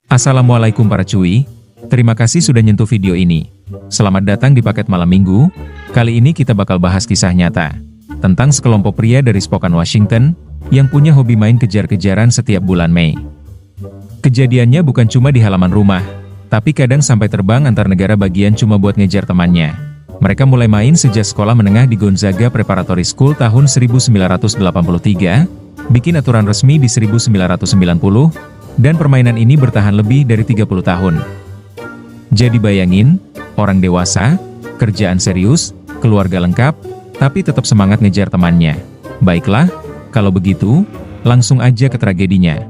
Assalamualaikum para cuy, terima kasih sudah nyentuh video ini. Selamat datang di paket malam minggu. Kali ini kita bakal bahas kisah nyata tentang sekelompok pria dari Spokane, Washington yang punya hobi main kejar-kejaran setiap bulan Mei. Kejadiannya bukan cuma di halaman rumah, tapi kadang sampai terbang antar negara bagian cuma buat ngejar temannya. Mereka mulai main sejak sekolah menengah di Gonzaga Preparatory School tahun 1983, bikin aturan resmi di 1990, dan permainan ini bertahan lebih dari 30 tahun. Jadi bayangin, orang dewasa, kerjaan serius, keluarga lengkap, tapi tetap semangat ngejar temannya. Baiklah, kalau begitu, langsung aja ke tragedinya.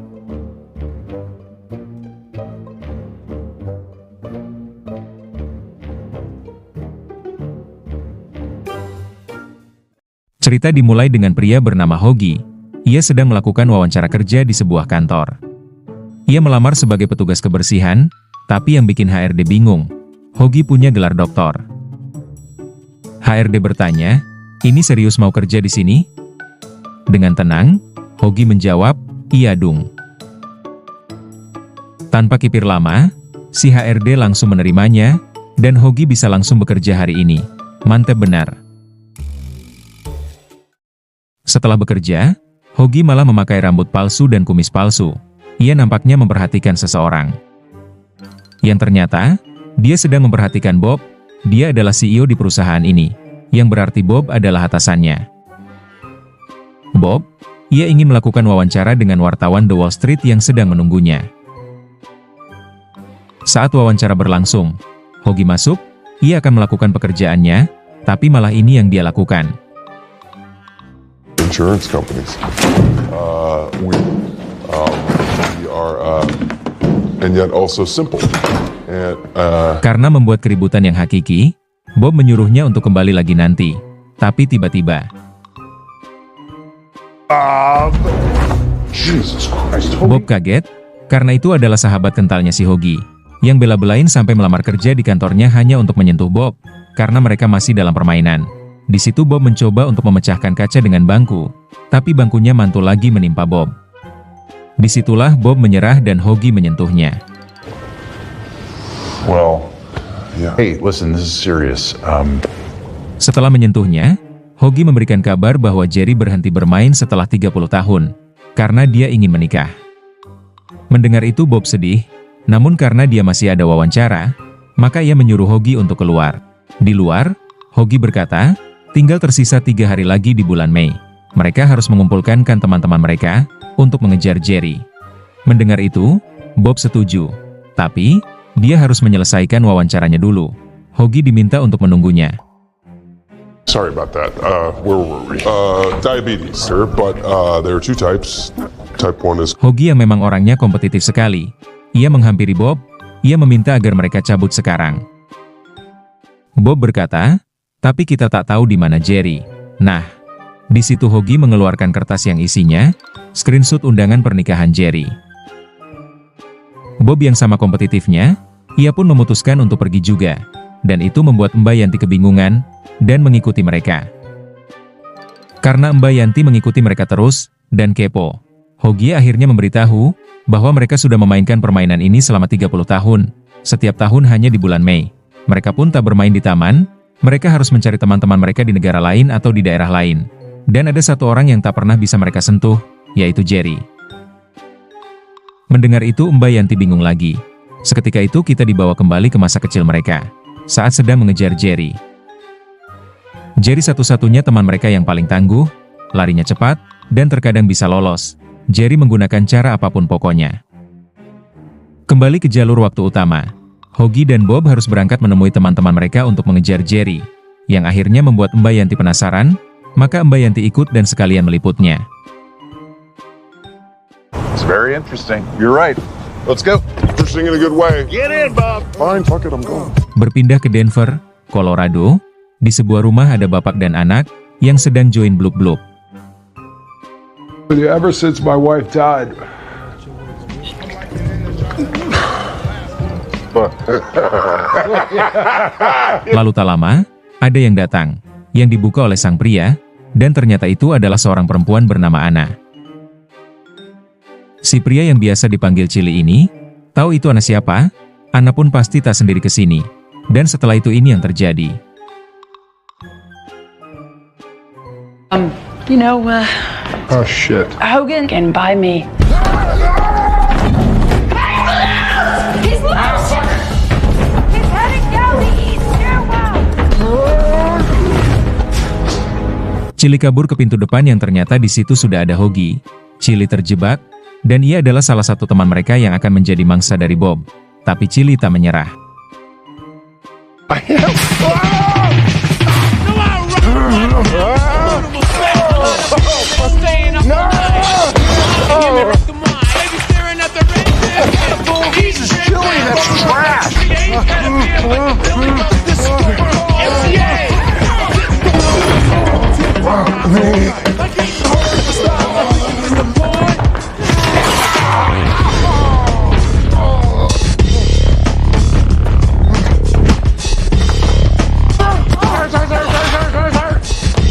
Cerita dimulai dengan pria bernama Hoagie. Ia sedang melakukan wawancara kerja di sebuah kantor. Ia melamar sebagai petugas kebersihan, tapi yang bikin HRD bingung, Hoagie punya gelar doktor. HRD bertanya, "Ini serius mau kerja di sini?" Dengan tenang, Hoagie menjawab, "Iya dung." Tanpa kipir lama, si HRD langsung menerimanya, dan Hoagie bisa langsung bekerja hari ini. Mantap benar. Setelah bekerja, Hoagie malah memakai rambut palsu dan kumis palsu. Ia nampaknya memperhatikan seseorang. Yang ternyata, dia sedang memperhatikan Bob. Dia adalah CEO di perusahaan ini, yang berarti Bob adalah atasannya. Bob, ia ingin melakukan wawancara dengan wartawan The Wall Street yang sedang menunggunya. Saat wawancara berlangsung, Hoagie masuk, ia akan melakukan pekerjaannya, tapi malah ini yang dia lakukan. Insurance companies. We are, and yet also simple. And, Karena membuat keributan yang hakiki, Bob menyuruhnya untuk kembali lagi nanti. Tapi tiba-tiba, Jesus Christ. Bob kaget, karena itu adalah sahabat kentalnya si Hoagie, yang bela-belain sampai melamar kerja di kantornya hanya untuk menyentuh Bob, karena mereka masih dalam permainan. Di situ Bob mencoba untuk memecahkan kaca dengan bangku, tapi bangkunya mantul lagi menimpa Bob. Disitulah Bob menyerah dan Hoagie menyentuhnya. Well, yeah. Hey, listen, this is serious. Setelah menyentuhnya, Hoagie memberikan kabar bahwa Jerry berhenti bermain setelah 30 tahun, karena dia ingin menikah. Mendengar itu Bob sedih, namun karena dia masih ada wawancara, maka ia menyuruh Hoagie untuk keluar. Di luar, Hoagie berkata, tinggal tersisa 3 hari lagi di bulan Mei. Mereka harus mengumpulkan teman-teman mereka untuk mengejar Jerry. Mendengar itu, Bob setuju. Tapi, dia harus menyelesaikan wawancaranya dulu. Hoagie diminta untuk menunggunya. Sorry about that. Where were we? Diabetes, sir, but there are two types. Type 1 is... Hoagie yang memang orangnya kompetitif sekali. Ia menghampiri Bob, ia meminta agar mereka cabut sekarang. Bob berkata, "Tapi kita tak tahu di mana Jerry." Nah, di situ Hoagie mengeluarkan kertas yang isinya screenshot undangan pernikahan Jerry. Bob yang sama kompetitifnya, ia pun memutuskan untuk pergi juga, dan itu membuat Mbak Yanti kebingungan dan mengikuti mereka. Karena Mbak Yanti mengikuti mereka terus dan kepo, Hoagie akhirnya memberitahu bahwa mereka sudah memainkan permainan ini selama 30 tahun, setiap tahun hanya di bulan Mei. Mereka pun tak bermain di taman, mereka harus mencari teman-teman mereka di negara lain atau di daerah lain. Dan ada satu orang yang tak pernah bisa mereka sentuh, yaitu Jerry. Mendengar itu Mbak Yanti bingung lagi. Seketika itu kita dibawa kembali ke masa kecil mereka, saat sedang mengejar Jerry. Jerry satu-satunya teman mereka yang paling tangguh, larinya cepat, dan terkadang bisa lolos. Jerry menggunakan cara apapun pokoknya. Kembali ke jalur waktu utama. Hoagie dan Bob harus berangkat menemui teman-teman mereka untuk mengejar Jerry, yang akhirnya membuat Mbak Yanti penasaran, maka Mbak Yanti ikut dan sekalian meliputnya. It's very interesting. You're right. Let's go. Interesting in a good way. Get in, Bob. Fine, fuck it, I'm going. Berpindah ke Denver, Colorado, di sebuah rumah ada bapak dan anak yang sedang join blub-blub. Ever since my wife died. Lalu tak lama, ada yang datang, yang dibuka oleh sang pria, dan ternyata itu adalah seorang perempuan bernama Anna. Si pria yang biasa dipanggil Chili ini, Tahu itu Ana siapa? Ana pun pasti tak sendiri ke sini. Dan setelah itu ini yang terjadi. Oh shit. Hogan can buy me. He's loose! He's heading down the east stairwell! Chili kabur ke pintu depan yang ternyata di situ sudah ada Hoagie. Chili terjebak, dan ia adalah salah satu teman mereka yang akan menjadi mangsa dari Bob. Tapi Chili tak menyerah. Jesus, Chili, that's trash!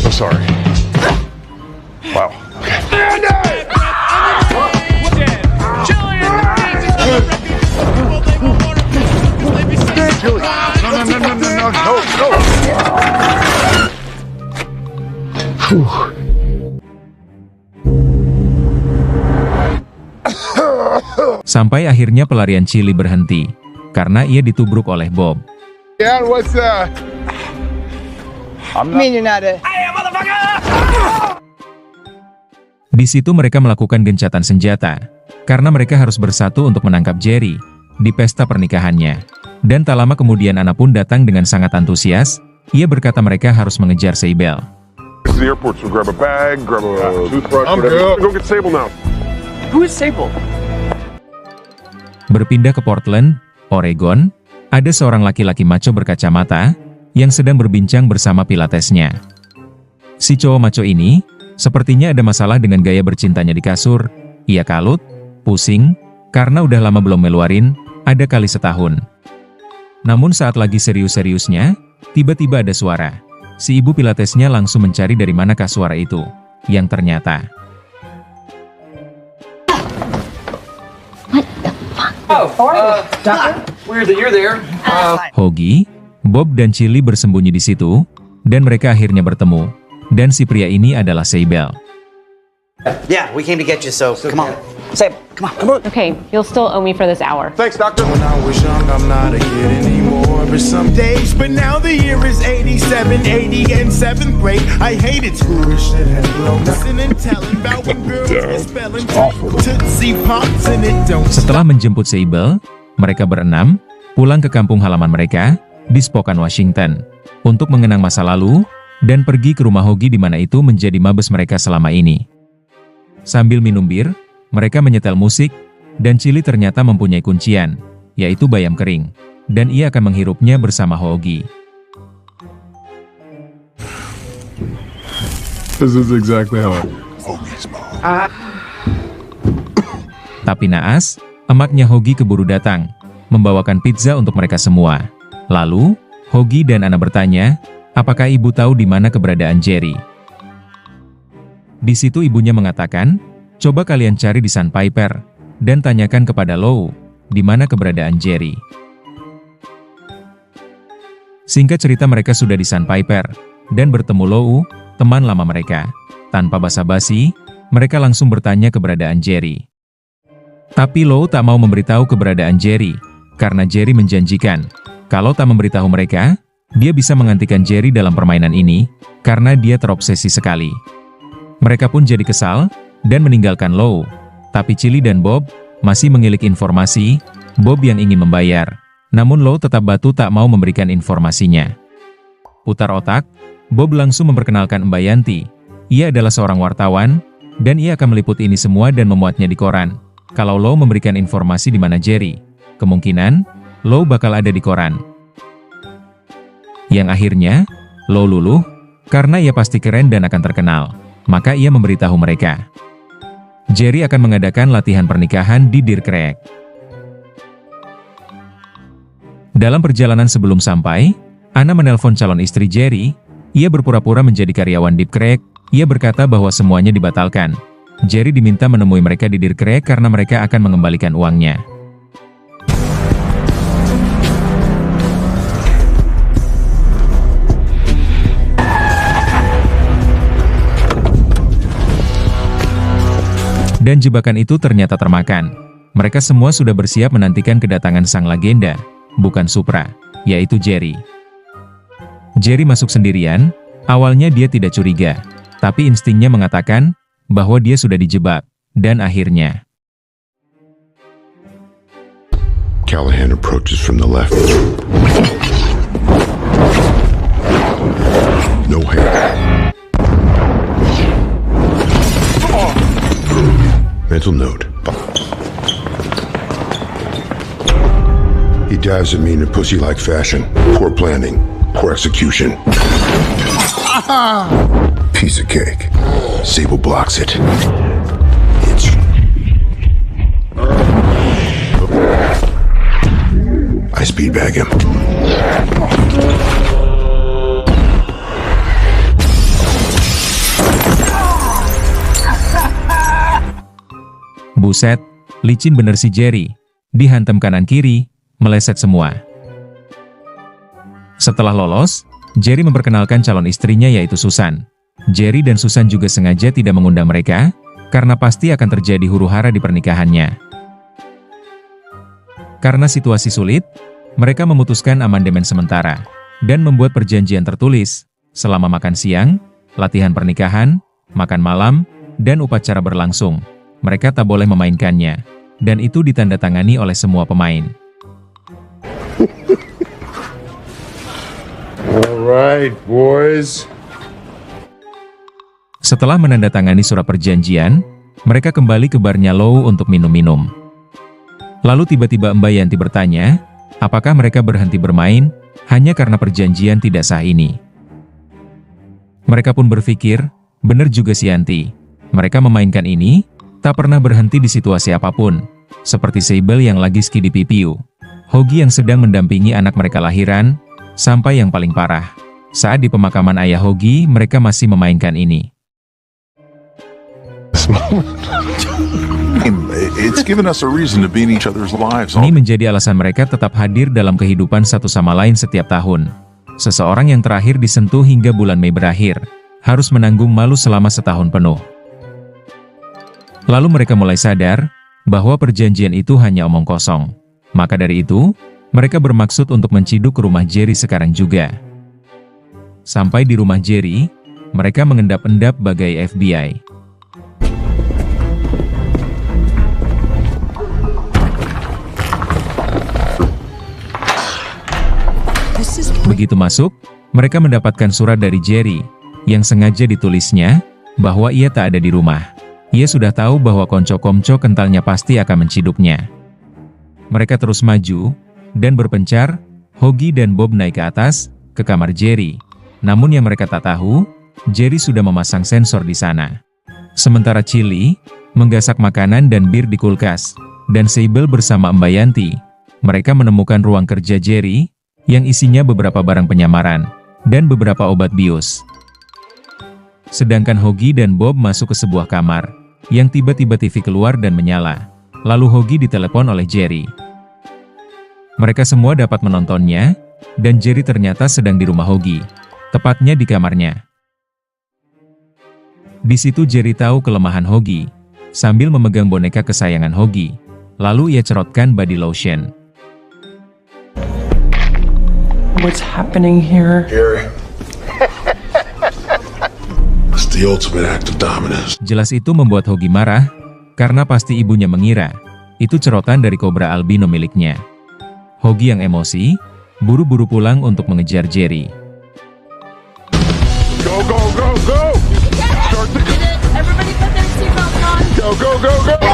I'm sorry. Wow. Chili! No! Sampai akhirnya pelarian Chili berhenti, karena ia ditubruk oleh Bob. Yeah, what's that? Di situ mereka melakukan gencatan senjata, karena mereka harus bersatu untuk menangkap Jerry di pesta pernikahannya. Dan tak lama kemudian Ana pun datang dengan sangat antusias. Ia berkata mereka harus mengejar Sable. This is the airport, so grab a bag, grab a toothbrush, I'm whatever. good. Go get Sable now. Who is Sable? Berpindah ke Portland, Oregon, ada seorang laki-laki maco berkacamata yang sedang berbincang bersama pilatesnya. Si cowok maco ini sepertinya ada masalah dengan gaya bercintanya di kasur. Ia kalut, pusing, karena udah lama belum meluarin, ada kali setahun. Namun saat lagi serius-seriusnya, tiba-tiba ada suara. Si ibu pilatesnya langsung mencari dari manakah suara itu, yang ternyata Weird that you're there. Hoagie, Bob dan Chili bersembunyi di situ, dan mereka akhirnya bertemu. Dan si pria ini adalah Sable. Yeah, we came to get you, so come on. Say, come on. Okay, you'll still owe me for this hour. Thanks, doctor. When I was young, I'm not a kid anymore. But some days, but now the year is 87, 80, and 7th grade. I hated school. Listen and telling about when girls were spelling Tootsie Pops and it don't Setelah menjemput Sable, mereka berenam pulang ke kampung halaman mereka di Spokane, Washington, untuk mengenang masa lalu dan pergi ke rumah Hoagie di mana itu menjadi mabes mereka selama ini. Sambil minum bir, mereka menyetel musik, dan Chili ternyata mempunyai kuncian, yaitu bayam kering, dan ia akan menghirupnya bersama Hoagie. This is exactly how it. Tapi naas, emaknya Hoagie keburu datang, membawakan pizza untuk mereka semua. Lalu, Hoagie dan Ana bertanya, apakah ibu tahu di mana keberadaan Jerry? Di situ ibunya mengatakan, coba kalian cari di Sandpiper, dan tanyakan kepada Lou, di mana keberadaan Jerry. Singkat cerita mereka sudah di Sandpiper, dan bertemu Lou, teman lama mereka. Tanpa basa-basi, mereka langsung bertanya keberadaan Jerry. Tapi Lou tak mau memberitahu keberadaan Jerry, karena Jerry menjanjikan, kalau tak memberitahu mereka, dia bisa menggantikan Jerry dalam permainan ini, karena dia terobsesi sekali. Mereka pun jadi kesal, dan meninggalkan Lou. Tapi Chili dan Bob masih mengilik informasi, Bob yang ingin membayar. Namun Lou tetap batu tak mau memberikan informasinya. Putar otak, Bob langsung memperkenalkan Mbak Yanti. Ia adalah seorang wartawan, dan ia akan meliput ini semua dan memuatnya di koran. Kalau Lou memberikan informasi di mana Jerry, kemungkinan Lou bakal ada di koran. Yang akhirnya, Lou luluh, karena ia pasti keren dan akan terkenal. Maka ia memberitahu mereka. Jerry akan mengadakan latihan pernikahan di Deer Creek. Dalam perjalanan sebelum sampai, Ana menelpon calon istri Jerry. Ia berpura-pura menjadi karyawan Deer Creek. Ia berkata bahwa semuanya dibatalkan. Jerry diminta menemui mereka di Deer Creek karena mereka akan mengembalikan uangnya. Dan jebakan itu ternyata termakan. Mereka semua sudah bersiap menantikan kedatangan sang legenda, bukan Supra, yaitu Jerry. Jerry masuk sendirian. Awalnya dia tidak curiga, tapi instingnya mengatakan bahwa dia sudah dijebak, dan akhirnya Callahan approaches from the left. No hair. Mental note. He dives at me in a pussy-like fashion. Poor planning. Poor execution. Piece of cake. Sable blocks it. I speed bag him. Buset, licin bener si Jerry. Dihantam kanan-kiri, meleset semua. Setelah lolos, Jerry memperkenalkan calon istrinya yaitu Susan. Jerry dan Susan juga sengaja tidak mengundang mereka, karena pasti akan terjadi huru-hara di pernikahannya. Karena situasi sulit, mereka memutuskan amandemen sementara, dan membuat perjanjian tertulis, selama makan siang, latihan pernikahan, makan malam, dan upacara berlangsung. Mereka tak boleh memainkannya, dan itu ditandatangani oleh semua pemain. Alright, boys. Setelah menandatangani surat perjanjian, mereka kembali ke barnya Lou untuk minum-minum. Lalu tiba-tiba Mbak Yanti bertanya, apakah mereka berhenti bermain hanya karena perjanjian tidak sah ini. Mereka pun berpikir, benar juga si Yanti. Mereka memainkan ini, tak pernah berhenti di situasi apapun, seperti Sable yang lagi ski di PPU, Hoagie yang sedang mendampingi anak mereka lahiran, sampai yang paling parah, saat di pemakaman ayah Hoagie mereka masih memainkan ini. It's given us a reason to be in each other's lives. Ini menjadi alasan mereka tetap hadir dalam kehidupan satu sama lain setiap tahun. Seseorang yang terakhir disentuh hingga bulan Mei berakhir, harus menanggung malu selama setahun penuh. Lalu mereka mulai sadar bahwa perjanjian itu hanya omong kosong. Maka dari itu, mereka bermaksud untuk menciduk ke rumah Jerry sekarang juga. Sampai di rumah Jerry, mereka mengendap-endap bagai FBI. Begitu masuk, mereka mendapatkan surat dari Jerry, yang sengaja ditulisnya, bahwa ia tak ada di rumah. Ia sudah tahu bahwa konco-komco kentalnya pasti akan menciduknya. Mereka terus maju, dan berpencar, Hoagie dan Bob naik ke atas, ke kamar Jerry. Namun yang mereka tak tahu, Jerry sudah memasang sensor di sana. Sementara Chili, menggasak makanan dan bir di kulkas, dan Sable bersama Mbak Yanti, mereka menemukan ruang kerja Jerry, yang isinya beberapa barang penyamaran, dan beberapa obat bius. Sedangkan Hoagie dan Bob masuk ke sebuah kamar, yang tiba-tiba TV keluar dan menyala. Lalu Hoagie ditelepon oleh Jerry. Mereka semua dapat menontonnya, dan Jerry ternyata sedang di rumah Hoagie, tepatnya di kamarnya. Di situ Jerry tahu kelemahan Hoagie, sambil memegang boneka kesayangan Hoagie. Lalu ia cerotkan body lotion. What's happening here? Gary. It's the ultimate act of dominance. Jelas itu membuat Hoagie marah, karena pasti ibunya mengira itu cerotan dari kobra albino miliknya. Hoagie yang emosi, buru-buru pulang untuk mengejar Jerry. Go, go, go, go! Start the... Everybody put their seatbelts on. Go, go, go, go!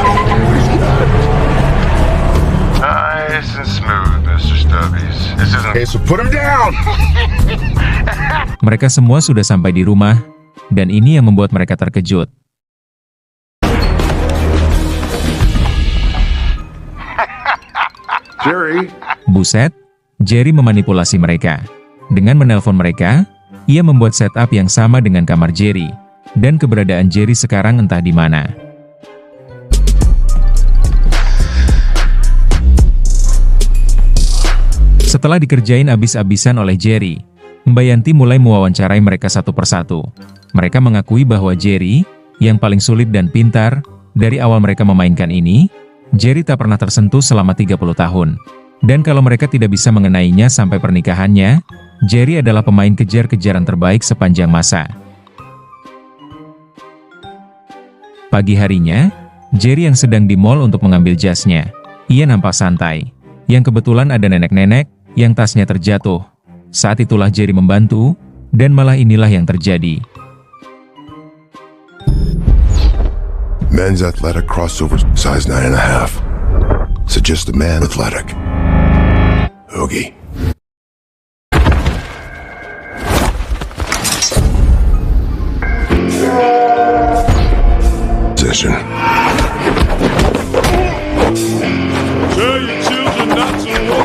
Nice and smooth, Mr. Stubbies. This isn't... Okay, so put him down! Mereka semua sudah sampai di rumah, dan ini yang membuat mereka terkejut. Jerry? Buset, Jerry memanipulasi mereka. Dengan menelpon mereka, ia membuat setup yang sama dengan kamar Jerry, dan keberadaan Jerry sekarang entah di mana. Setelah dikerjain abis-abisan oleh Jerry, Mbak Yanti mulai mewawancarai mereka satu persatu. Mereka mengakui bahwa Jerry, yang paling sulit dan pintar, Dari awal mereka memainkan ini, Jerry tak pernah tersentuh selama 30 tahun. Dan kalau mereka tidak bisa mengenainya sampai pernikahannya, Jerry adalah pemain kejar-kejaran terbaik sepanjang masa. Pagi harinya, Jerry yang sedang di mall untuk mengambil jasnya. Ia nampak santai. Yang kebetulan ada nenek-nenek yang tasnya terjatuh. Saat itulah Jerry membantu, dan malah inilah yang terjadi. Men's athletic crossover size 9.5. Suggest a man athletic. Hoagie. Position.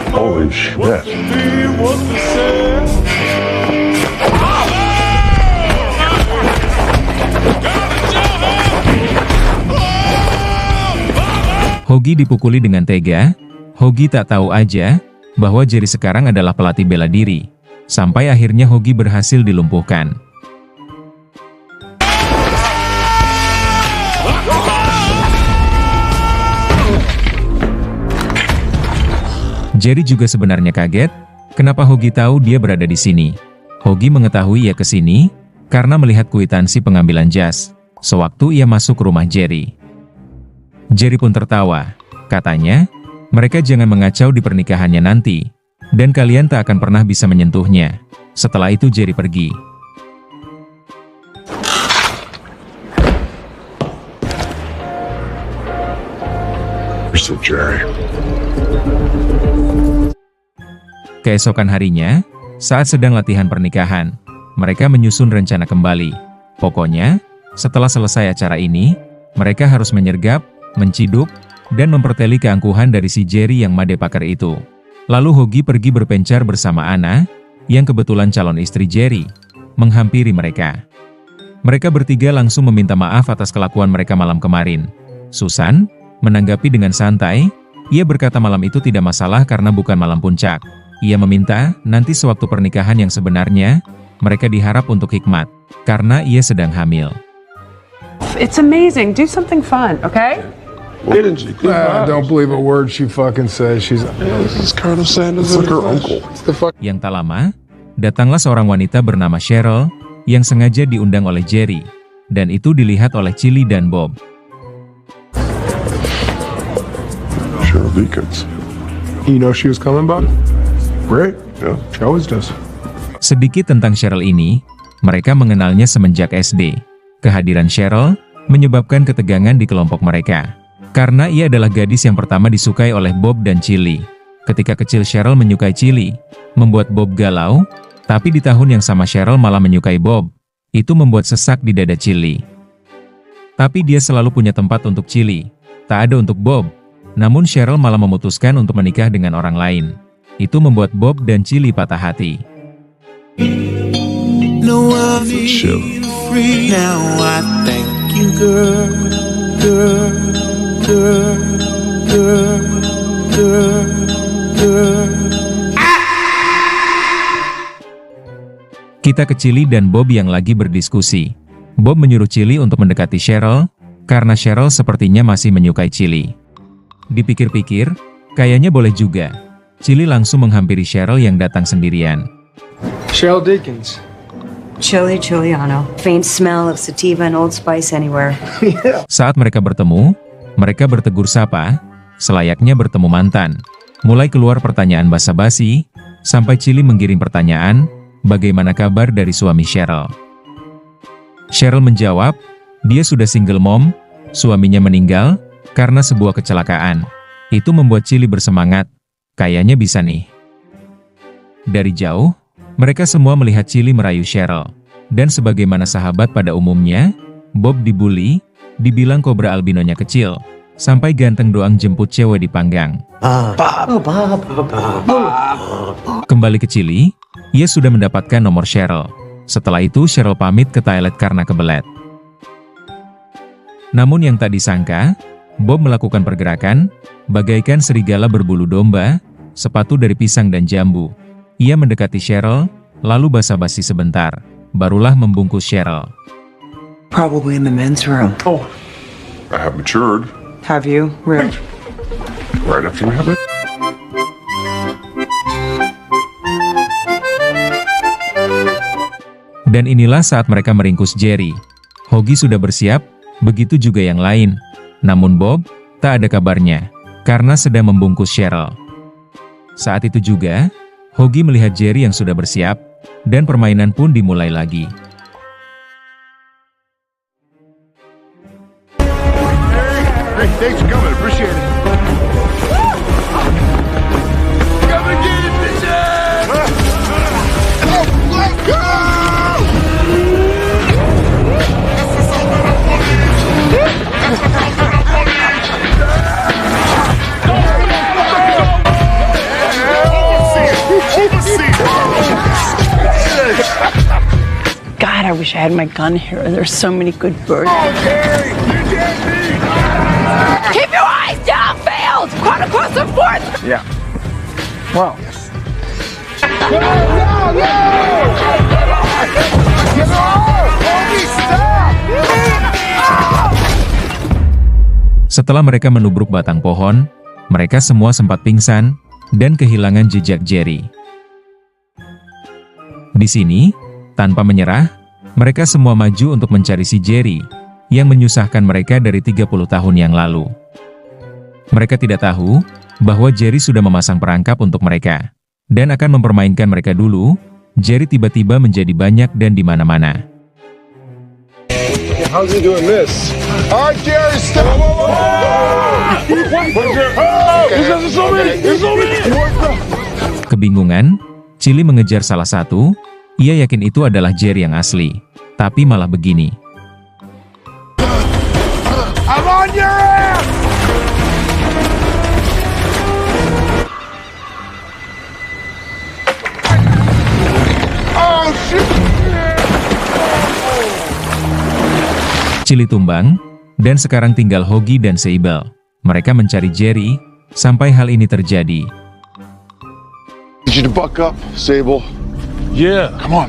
Holy shit. Hoagie dipukuli dengan tega. Hoagie tak tahu aja bahwa Jerry sekarang adalah pelatih bela diri. Sampai akhirnya Hoagie berhasil dilumpuhkan. Jerry juga sebenarnya kaget, kenapa Hoagie tahu dia berada di sini. Hoagie mengetahui ia ke sini karena melihat kwitansi pengambilan jas sewaktu ia masuk rumah Jerry. Jerry pun tertawa. Katanya, mereka jangan mengacau di pernikahannya nanti, dan kalian tak akan pernah bisa menyentuhnya. Setelah itu Jerry pergi. Jerry. Keesokan harinya, saat sedang latihan pernikahan, mereka menyusun rencana kembali. Pokoknya, setelah selesai acara ini, mereka harus menyergap, menciduk, dan memperteli keangkuhan dari si Jerry yang madepaker itu. Lalu Hoagie pergi berpencar bersama Anna, yang kebetulan calon istri Jerry, menghampiri mereka. Mereka bertiga langsung meminta maaf atas kelakuan mereka malam kemarin. Susan menanggapi dengan santai, ia berkata malam itu tidak masalah karena bukan malam puncak. Ia meminta, nanti sewaktu pernikahan yang sebenarnya, mereka diharap untuk hikmat, karena ia sedang hamil. It's amazing. Do something fun, okay? I don't believe a word she fucking says. She's this is Colonel Sanders and her uncle. Yang tak lama, datanglah seorang wanita bernama Cheryl, yang sengaja diundang oleh Jerry, dan itu dilihat oleh Chili dan Bob. Cheryl Deakins. You know she was coming, Bob? Great. Yeah, she always does. Sedikit tentang Cheryl ini, mereka mengenalnya semenjak SD. Kehadiran Cheryl menyebabkan ketegangan di kelompok mereka. Karena ia adalah gadis yang pertama disukai oleh Bob dan Chili. Ketika kecil Cheryl menyukai Chili, membuat Bob galau, tapi di tahun yang sama Cheryl malah menyukai Bob. Itu membuat sesak di dada Chili. Tapi dia selalu punya tempat untuk Chili, tak ada untuk Bob. Namun Cheryl malah memutuskan untuk menikah dengan orang lain. Itu membuat Bob dan Chili patah hati. No, I feel free now. I thank you, girl, girl, girl, girl, girl, girl. Kita ke Chili dan Bob yang lagi berdiskusi. Bob menyuruh Chili untuk mendekati Cheryl, karena Cheryl sepertinya masih menyukai Chili. Dipikir-pikir, kayaknya boleh juga. Chili langsung menghampiri Cheryl yang datang sendirian. Cheryl Deakins. Chili Giuliano. Faint smell of sativa and Old Spice anywhere. Saat mereka bertemu, mereka bertegur sapa, selayaknya bertemu mantan. Mulai keluar pertanyaan basa-basi, sampai Chili menggiring pertanyaan, bagaimana kabar dari suami Cheryl? Cheryl menjawab, dia sudah single mom, suaminya meninggal, karena sebuah kecelakaan. Itu membuat Chili bersemangat, kayaknya bisa nih. Dari jauh, mereka semua melihat Chili merayu Cheryl. Dan sebagaimana sahabat pada umumnya, Bob dibully, dibilang kobra albinonya kecil, sampai ganteng doang jemput cewek di panggang. Kembali ke Chili, ia sudah mendapatkan nomor Cheryl. Setelah itu Cheryl pamit ke toilet karena kebelet. Namun yang tak disangka, Bob melakukan pergerakan, bagaikan serigala berbulu domba, sepatu dari pisang dan jambu. Ia mendekati Cheryl, lalu basa-basi sebentar, barulah membungkus Cheryl. Probably in the men's room. Oh. I have matured. Have you? Really? Right after we have it. Dan inilah saat mereka meringkus Jerry. Hoagie sudah bersiap, begitu juga yang lain. Namun Bob, tak ada kabarnya, karena sedang membungkus Cheryl. Saat itu juga, Hoagie melihat Jerry yang sudah bersiap, dan permainan pun dimulai lagi. Hey, thanks for coming. Appreciate it. Come and get it, bitches! Let's go! God, I wish I had my gun here. There's so many good birds. Keep your eyes downfield! Run across the fourth! Yeah. Well. Setelah mereka menubruk batang pohon, mereka semua sempat pingsan dan kehilangan jejak Jerry. Di sini, tanpa menyerah, mereka semua maju untuk mencari si Jerry yang menyusahkan mereka dari 30 tahun yang lalu. Mereka tidak tahu bahwa Jerry sudah memasang perangkap untuk mereka dan akan mempermainkan mereka dulu. Jerry tiba-tiba menjadi banyak dan di mana-mana. How's he doing this? All right, Jerry, stop! Kebingungan, Chili mengejar salah satu. Ia yakin itu adalah Jerry yang asli, tapi malah begini. I'm on your ass! Oh, shit! Chili tumbang, dan sekarang tinggal Hoagie dan Sable. Mereka mencari Jerry, sampai hal ini terjadi. Need you to buck up, Sable. Yeah. Come on.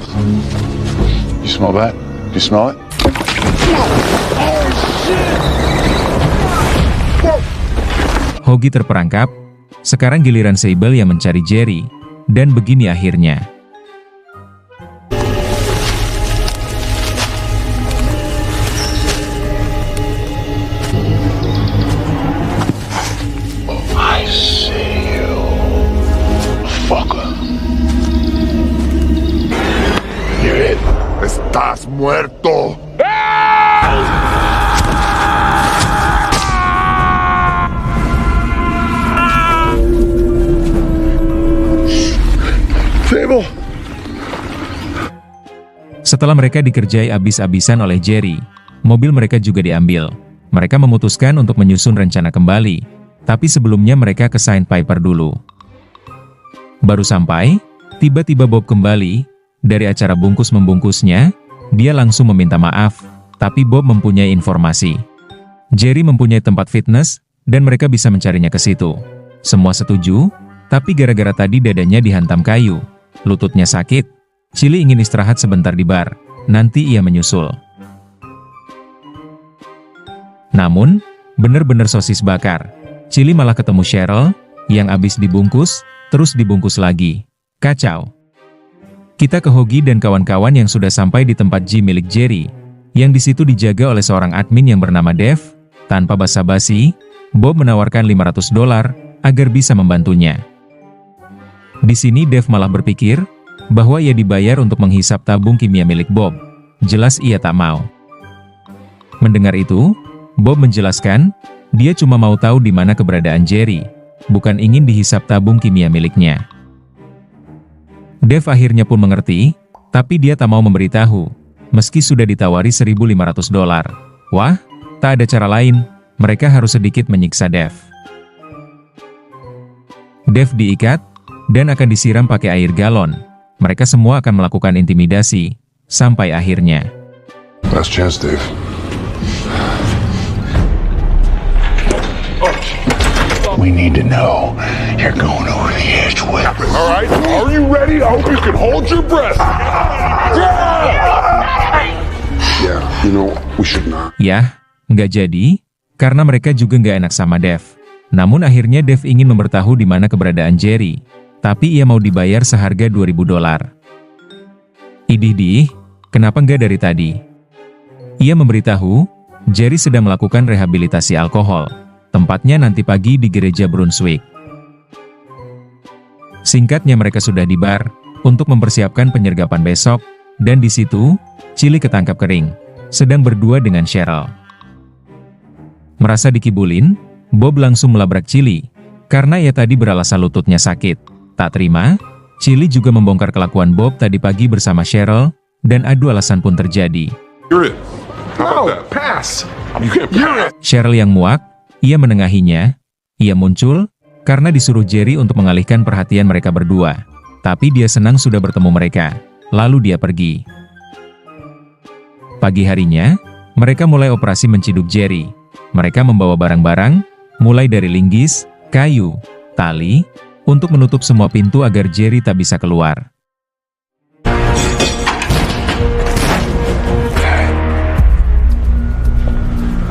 You smell that? You smell it? Hoagie terperangkap, sekarang giliran Sable yang mencari Jerry, dan begini akhirnya. I see you, fucker. You're it. Estás muerto. Sable. Setelah mereka dikerjai abis-abisan oleh Jerry, mobil mereka juga diambil. Mereka memutuskan untuk menyusun rencana kembali, tapi sebelumnya mereka ke Sandpiper dulu. Baru sampai, tiba-tiba Bob kembali. Dari acara bungkus-membungkusnya, dia langsung meminta maaf, tapi Bob mempunyai informasi. Jerry mempunyai tempat fitness, dan mereka bisa mencarinya ke situ. Semua setuju, tapi gara-gara tadi dadanya dihantam kayu, lututnya sakit, Chili ingin istirahat sebentar di bar, nanti ia menyusul. Namun, bener-bener sosis bakar. Chili malah ketemu Cheryl, yang abis dibungkus, terus dibungkus lagi. Kacau. Kita ke Hoagie dan kawan-kawan yang sudah sampai di tempat gym milik Jerry, yang di situ dijaga oleh seorang admin yang bernama Dave. Tanpa basa-basi, Bob menawarkan $500 agar bisa membantunya. Di sini Dave malah berpikir bahwa ia dibayar untuk menghisap tabung kimia milik Bob. Jelas ia tak mau. Mendengar itu, Bob menjelaskan, dia cuma mau tahu di mana keberadaan Jerry, bukan ingin dihisap tabung kimia miliknya. Dave akhirnya pun mengerti, tapi dia tak mau memberitahu, meski sudah ditawari $1.500. Wah, tak ada cara lain, mereka harus sedikit menyiksa Dave. Dave diikat, dan akan disiram pakai air galon. Mereka semua akan melakukan intimidasi, sampai akhirnya. Last chance, Dave. We need to know you're going over the edge with. All right, are you ready? I hope you can hold your breath. Yeah, you know, we should not. Yah, nggak jadi. karena mereka juga nggak enak sama Dev. Namun akhirnya Dev ingin memberitahu di mana keberadaan Jerry, tapi ia mau dibayar seharga $2.000. Idih, kenapa nggak dari tadi? Ia memberitahu, Jerry sedang melakukan rehabilitasi alkohol. Tempatnya nanti pagi di gereja Brunswick. Singkatnya mereka sudah di bar, untuk mempersiapkan penyergapan besok, dan di situ, Chili ketangkap kering, sedang berdua dengan Cheryl. Merasa dikibulin, Bob langsung melabrak Chili, karena ia tadi beralasan lututnya sakit. Tak terima, Chili juga membongkar kelakuan Bob tadi pagi bersama Cheryl, dan adu alasan pun terjadi. You're it. How about that? Pass. You can't pass. Cheryl yang muak, ia menengahinya. Ia muncul, karena disuruh Jerry untuk mengalihkan perhatian mereka berdua. Tapi dia senang sudah bertemu mereka, lalu dia pergi. Pagi harinya, mereka mulai operasi menciduk Jerry. Mereka membawa barang-barang, mulai dari linggis, kayu, tali, untuk menutup semua pintu agar Jerry tak bisa keluar.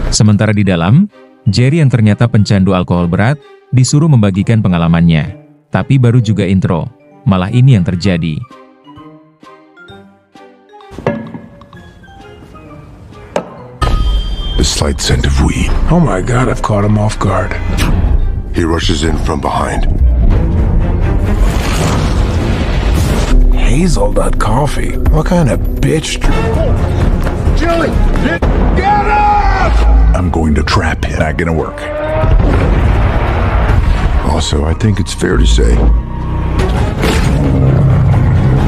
Sementara di dalam, Jerry yang ternyata pencandu alkohol berat, disuruh membagikan pengalamannya. Tapi baru juga intro, malah ini yang terjadi. The slight scent of weed. Oh my God, I've caught him off guard. He rushes in from behind. Hazelnut coffee? What kind of bitch? Julie, get up! I'm going to trap him. Not gonna work. Also, I think it's fair to say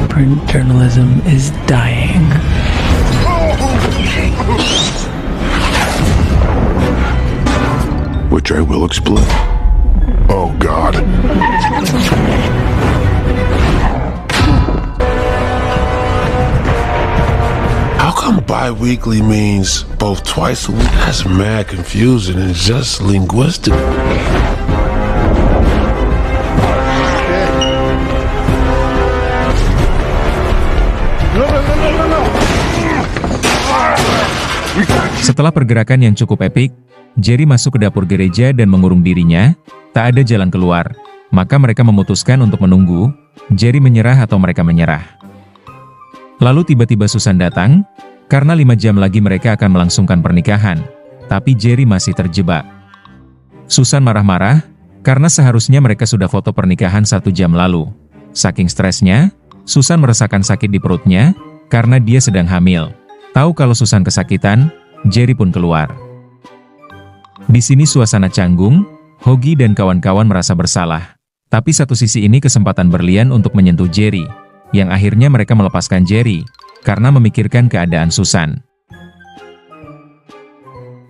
print journalism is dying. which I will explain. Oh, God. How come bi-weekly means both twice a week? That's mad confusing and just linguistic. Setelah pergerakan yang cukup epik, Jerry masuk ke dapur gereja dan mengurung dirinya. Tak ada jalan keluar, maka mereka memutuskan untuk menunggu. Jerry menyerah atau mereka menyerah. Lalu tiba-tiba Susan datang, karena 5 jam lagi mereka akan melangsungkan pernikahan. Tapi Jerry masih terjebak. Susan marah-marah, karena seharusnya mereka sudah foto pernikahan 1 jam lalu. Saking stresnya, Susan merasakan sakit di perutnya, karena dia sedang hamil. Tahu kalau Susan kesakitan, Jerry pun keluar. Di sini suasana canggung, Hoagie dan kawan-kawan merasa bersalah. Tapi satu sisi ini kesempatan berlian untuk menyentuh Jerry, yang akhirnya mereka melepaskan Jerry, karena memikirkan keadaan Susan.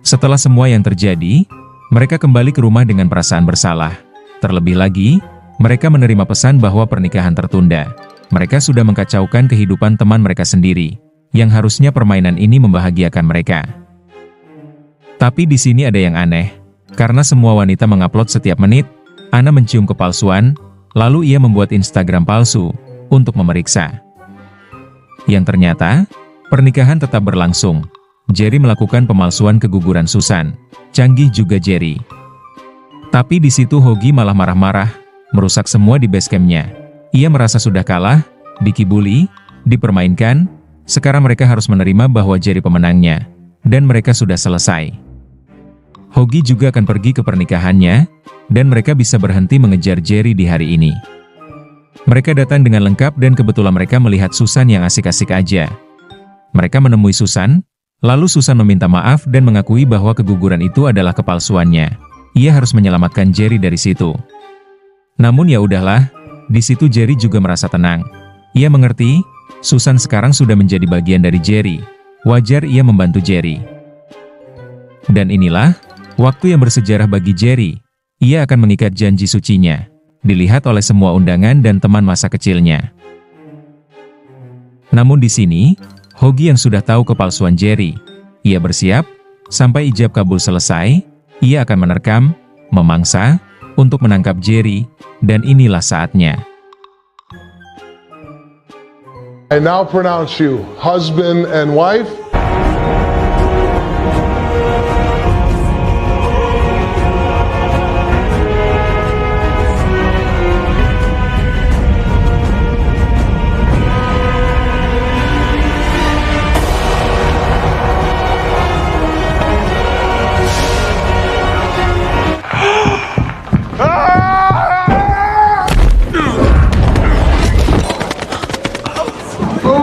Setelah semua yang terjadi, mereka kembali ke rumah dengan perasaan bersalah. Terlebih lagi, mereka menerima pesan bahwa pernikahan tertunda. Mereka sudah mengkacaukan kehidupan teman mereka sendiri, yang harusnya permainan ini membahagiakan mereka. Tapi di sini ada yang aneh. Karena semua wanita mengupload setiap menit, Anna mencium kepalsuan, lalu ia membuat Instagram palsu, untuk memeriksa. Yang ternyata, pernikahan tetap berlangsung. Jerry melakukan pemalsuan keguguran Susan. Canggih juga Jerry. Tapi di situ Hoagie malah marah-marah, merusak semua di basecampnya. Ia merasa sudah kalah, dikibuli, dipermainkan. Sekarang mereka harus menerima bahwa Jerry pemenangnya, dan mereka sudah selesai. Hoagie juga akan pergi ke pernikahannya, dan mereka bisa berhenti mengejar Jerry di hari ini. Mereka datang dengan lengkap dan kebetulan mereka melihat Susan yang asik-asik aja. Mereka menemui Susan, lalu Susan meminta maaf dan mengakui bahwa keguguran itu adalah kepalsuannya. Ia harus menyelamatkan Jerry dari situ. Namun ya udahlah, di situ Jerry juga merasa tenang. Ia mengerti, Susan sekarang sudah menjadi bagian dari Jerry. Wajar ia membantu Jerry. Dan inilah waktu yang bersejarah bagi Jerry. Ia akan mengikat janji sucinya, dilihat oleh semua undangan dan teman masa kecilnya. Namun di sini, Hoagie yang sudah tahu kepalsuan Jerry. Ia bersiap, sampai ijab kabul selesai, ia akan menerkam, memangsa, untuk menangkap Jerry, dan inilah saatnya. I now pronounce you husband and wife.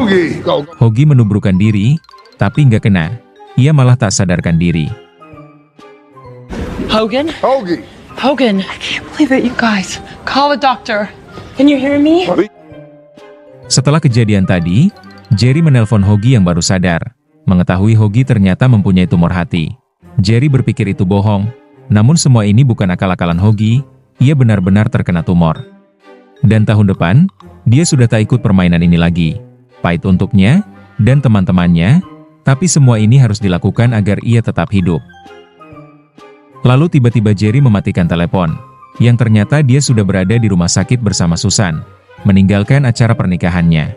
Hoagie! Go. Hoagie menubrukkan diri, tapi nggak kena. Ia malah tak sadarkan diri. Hogan? Hoagie! Hogan. I can't believe it, you guys. Call a doctor. Can you hear me? Setelah kejadian tadi, Jerry menelpon Hoagie yang baru sadar. Mengetahui Hoagie ternyata mempunyai tumor hati. Jerry berpikir itu bohong, namun semua ini bukan akal-akalan Hoagie, ia benar-benar terkena tumor. Dan tahun depan, dia sudah tak ikut permainan ini lagi. Pahit untuknya, dan teman-temannya, tapi semua ini harus dilakukan agar ia tetap hidup. Lalu tiba-tiba Jerry mematikan telepon, yang ternyata dia sudah berada di rumah sakit bersama Susan, meninggalkan acara pernikahannya.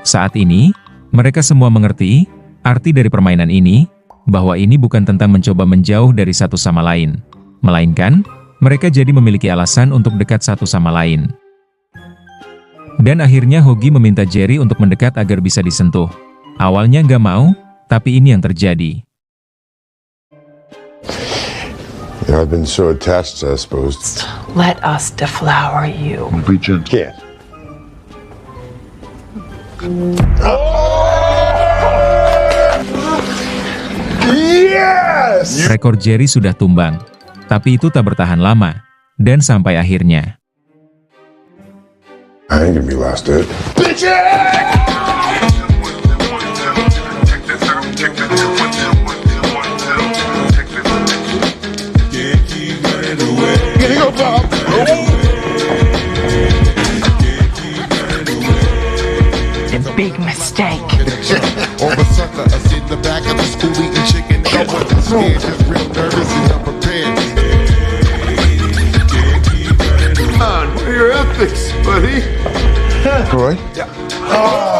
Saat ini, mereka semua mengerti, arti dari permainan ini, bahwa ini bukan tentang mencoba menjauh dari satu sama lain, melainkan, mereka jadi memiliki alasan untuk dekat satu sama lain. Dan akhirnya Hoagie meminta Jerry untuk mendekat agar bisa disentuh. Awalnya nggak mau, tapi ini yang terjadi. I've been so attached, I suppose. Let us deflower you. Be gentle. Can't. Yes! Rekor Jerry sudah tumbang, tapi itu tak bertahan lama, dan sampai akhirnya. I ain't gonna be last dead. A big mistake. Over sucker, I sit in the back of the school eating chicken. I wasn't scared, just real nervous and unprepared. What are your ethics, buddy? Troy? Yeah.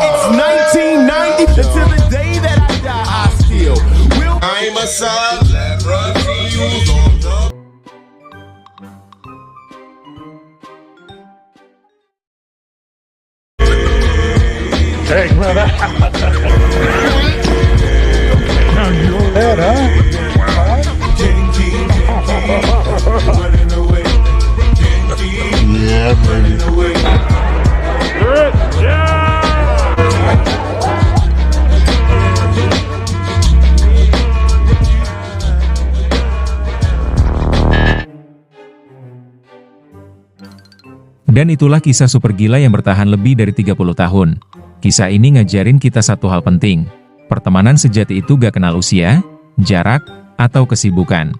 It's 1990 until the day that I die. I still will. I'm a celebrity. Hey, brother. Now you're dead, huh? Yeah, baby. Good job! Dan itulah kisah super gila yang bertahan lebih dari 30 tahun. Kisah ini ngajarin kita satu hal penting. Pertemanan sejati itu gak kenal usia, jarak, atau kesibukan.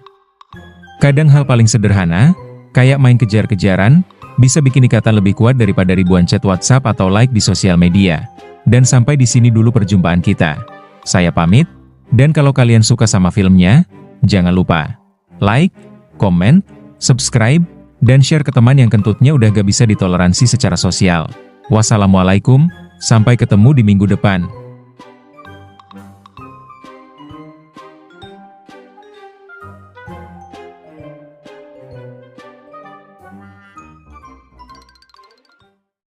Kadang hal paling sederhana, kayak main kejar-kejaran, bisa bikin ikatan lebih kuat daripada ribuan chat WhatsApp atau like di sosial media. Dan sampai di sini dulu perjumpaan kita. Saya pamit, dan kalau kalian suka sama filmnya, jangan lupa like, komen, subscribe, dan share ke teman yang kentutnya udah gak bisa ditoleransi secara sosial. Wassalamualaikum, sampai ketemu di minggu depan.